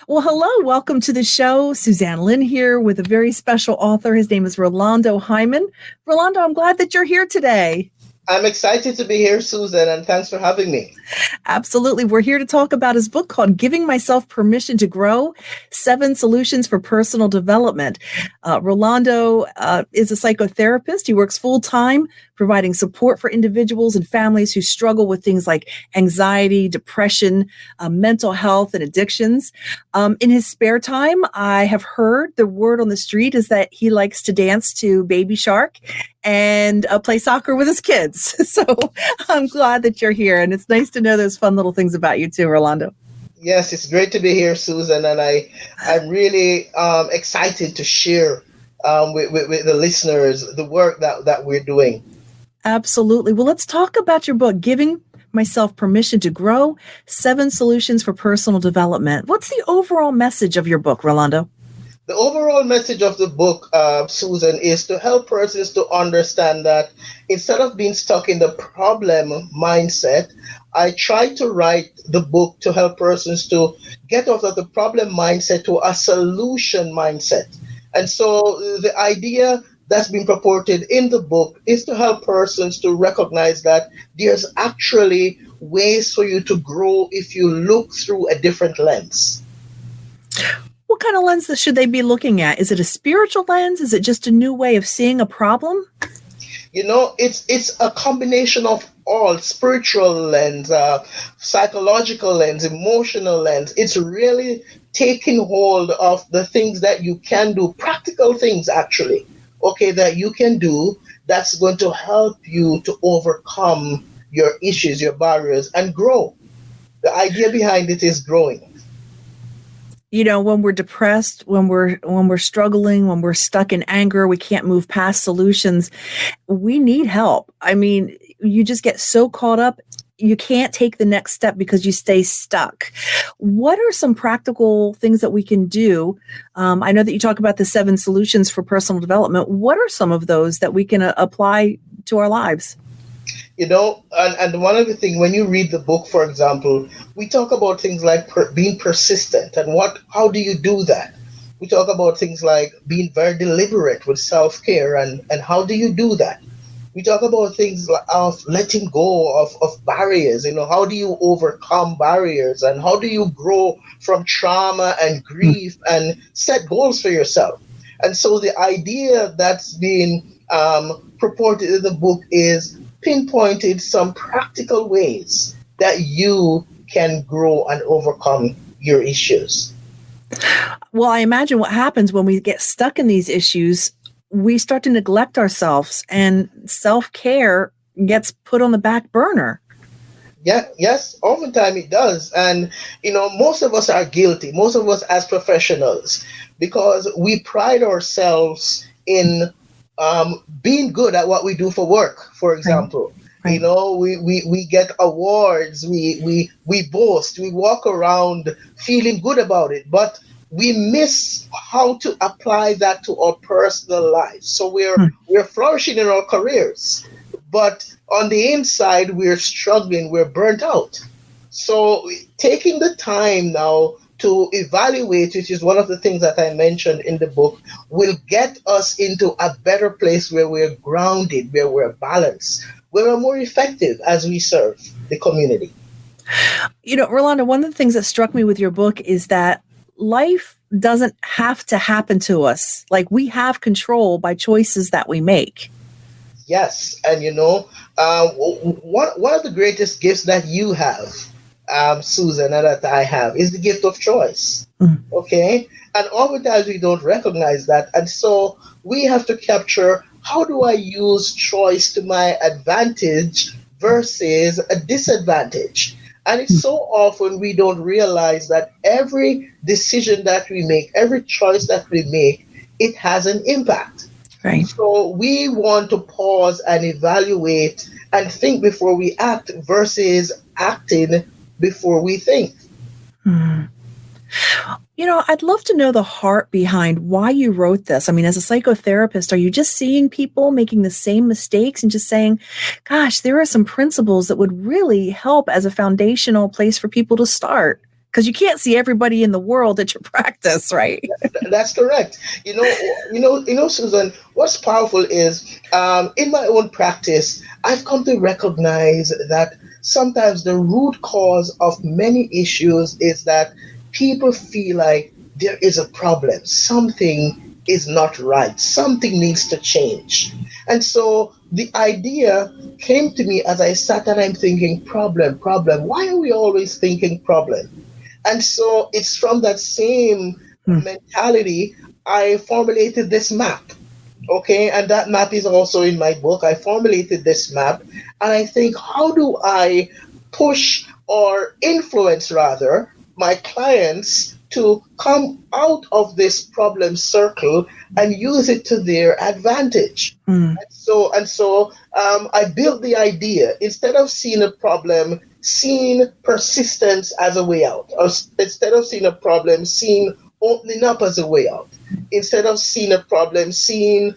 Well, hello. Welcome to the show. Suzanne Lynn here with a very special author. His name is Rolando Hyman. Rolando, I'm glad that you're here today. I'm excited to be here, Susan, and thanks for having me. Absolutely. We're here to talk about his book called Giving Myself Permission to Grow, 7 Solutions for Personal Development. Rolando is a psychotherapist. He works full-time, providing support for individuals and families who struggle with things like anxiety, depression, mental health, and addictions. In his spare time, I have heard the word on the street is that he likes to dance to Baby Shark and play soccer with his kids. So I'm glad that you're here. And it's nice to know those fun little things about you too, Rolando. Yes, it's great to be here, Susan, and I'm really excited to share with the listeners the work that we're doing. Absolutely. Well, let's talk about your book, Giving Myself Permission to Grow, 7 Solutions for Personal Development. What's the overall message of your book, Rolando? The overall message of the book, Susan, is to help persons to understand that instead of being stuck in the problem mindset, I try to write the book to help persons to get out of the problem mindset to a solution mindset. And so the idea that's been purported in the book is to help persons to recognize that there's actually ways for you to grow if you look through a different lens. What kind of lens should they be looking at? Is it a spiritual lens? Is it just a new way of seeing a problem? You know, it's a combination of all spiritual lens, psychological lens, emotional lens. It's really taking hold of the things that you can do, practical things actually, okay, that you can do that's going to help you to overcome your issues, your barriers, and grow. The idea behind it is growing. You know, when we're depressed, when we're struggling, when we're stuck in anger, we can't move past solutions. We need help. I mean, you just get so caught up, you can't take the next step because you stay stuck. What are some practical things that we can do? I know that you talk about the 7 solutions for personal development. What are some of those that we can apply to our lives? You know, and one of the things when you read the book, for example, we talk about things like being persistent and how do you do that. We talk about things like being very deliberate with self-care and how do you do that. We talk about things like of letting go of barriers. You know, how do you overcome barriers and how do you grow from trauma and grief and set goals for yourself. And so the idea that's being purported in the book is pinpointed some practical ways that you can grow and overcome your issues. Well, I imagine what happens when we get stuck in these issues, we start to neglect ourselves and self-care gets put on the back burner. Yeah, yes, oftentimes it does. And, you know, most of us are guilty, most of us as professionals, because we pride ourselves in being good at what we do for work, for example. Right. You know, we get awards, we boast, we walk around feeling good about it, but we miss how to apply that to our personal lives. So we're flourishing in our careers, but on the inside we're struggling, we're burnt out. So taking the time now to evaluate, which is one of the things that I mentioned in the book, will get us into a better place where we're grounded, where we're balanced, where we're more effective as we serve the community. You know, Rolando, one of the things that struck me with your book is that life doesn't have to happen to us. Like, we have control by choices that we make. Yes, and you know, one of the greatest gifts that you have, Susan, and that I have, is the gift of choice. Okay, and oftentimes we don't recognize that, and so we have to capture, how do I use choice to my advantage versus a disadvantage? And it's so often we don't realize that every decision that we make, every choice that we make, it has an impact. Right. So we want to pause and evaluate and think before we act versus acting before we think. You know, I'd love to know the heart behind why you wrote this. I mean, as a psychotherapist, are you just seeing people making the same mistakes and just saying, gosh, there are some principles that would really help as a foundational place for people to start? because you can't see everybody in the world at your practice, right? That's correct. Susan, what's powerful is in my own practice, I've come to recognize that sometimes the root cause of many issues is that people feel like there is a problem, something is not right, something needs to change. And so the idea came to me as I sat and I'm thinking, problem, problem. Why are we always thinking problem? And so it's from that same mentality I formulated this map. Okay, and that map is also in my book. I formulated this map, and I think, how do I push or influence rather my clients to come out of this problem circle and use it to their advantage? I built the idea, instead of seeing a problem, seeing persistence as a way out, or instead of seeing a problem, seeing opening up as a way out, instead of seeing a problem, seeing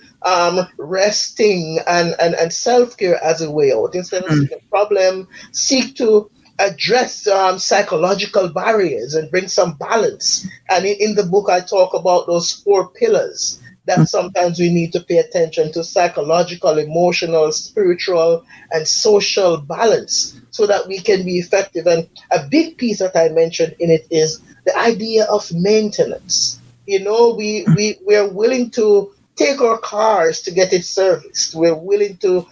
resting and self-care as a way out, instead of seeing a problem, seek to address psychological barriers and bring some balance. And in the book, I talk about those 4 pillars that sometimes we need to pay attention to: psychological, emotional, spiritual, and social balance, so that we can be effective. And a big piece that I mentioned in it is the idea of maintenance. We're willing to take our cars to get it serviced. We're willing to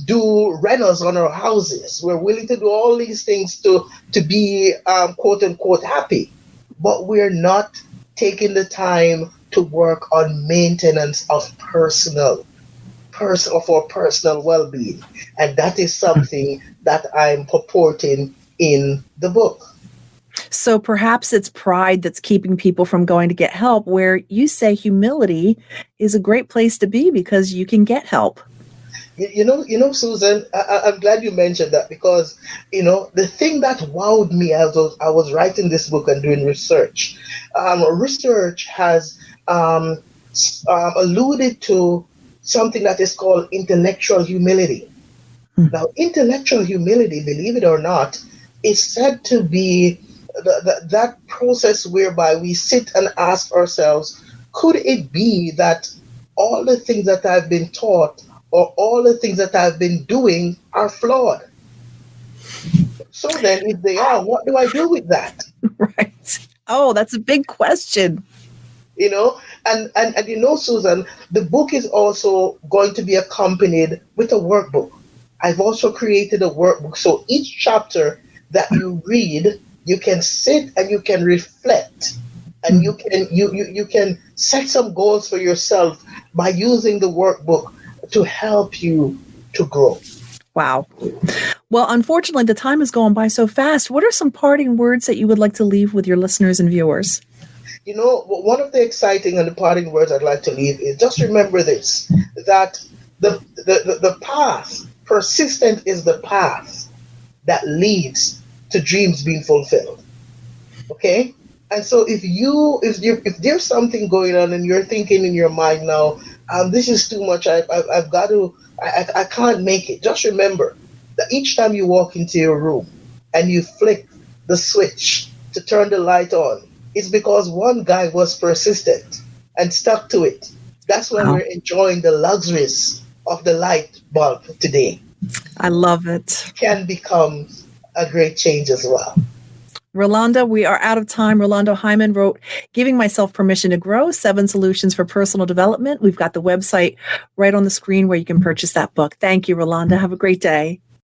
do rentals on our houses. We're willing to do all these things to be quote unquote happy, but we're not taking the time to work on maintenance of for personal well-being. And that is something that I'm purporting in the book. So perhaps it's pride that's keeping people from going to get help, where you say humility is a great place to be because you can get help. Susan, I'm glad you mentioned that, because, the thing that wowed me as I was writing this book and doing research, research has alluded to something that is called intellectual humility. Now, intellectual humility, believe it or not, is said to be that process whereby we sit and ask ourselves, could it be that all the things that I've been taught or all the things that I've been doing are flawed? So then, if they are, what do I do with that? Right. Oh, that's a big question. And Susan, the book is also going to be accompanied with a workbook. I've also created a workbook. So each chapter that you read, you can sit and you can reflect, and you can set some goals for yourself by using the workbook to help you to grow. Wow. Well, unfortunately, the time has gone by so fast. What are some parting words that you would like to leave with your listeners and viewers? One of the exciting and the parting words I'd like to leave is just remember this, that the path, persistent is the path that leads to dreams being fulfilled. Okay? And so if there's something going on and you're thinking in your mind now, this is too much, I've got to, I can't make it. Just remember that each time you walk into your room and you flick the switch to turn the light on, it's because one guy was persistent and stuck to it. That's when we're enjoying the luxuries of the light bulb today. I love it. It can become a great change as well. Rolando, we are out of time. Rolando Hyman wrote Giving Myself Permission to Grow, 7 Solutions for Personal Development. We've got the website right on the screen where you can purchase that book. Thank you, Rolando. Have a great day.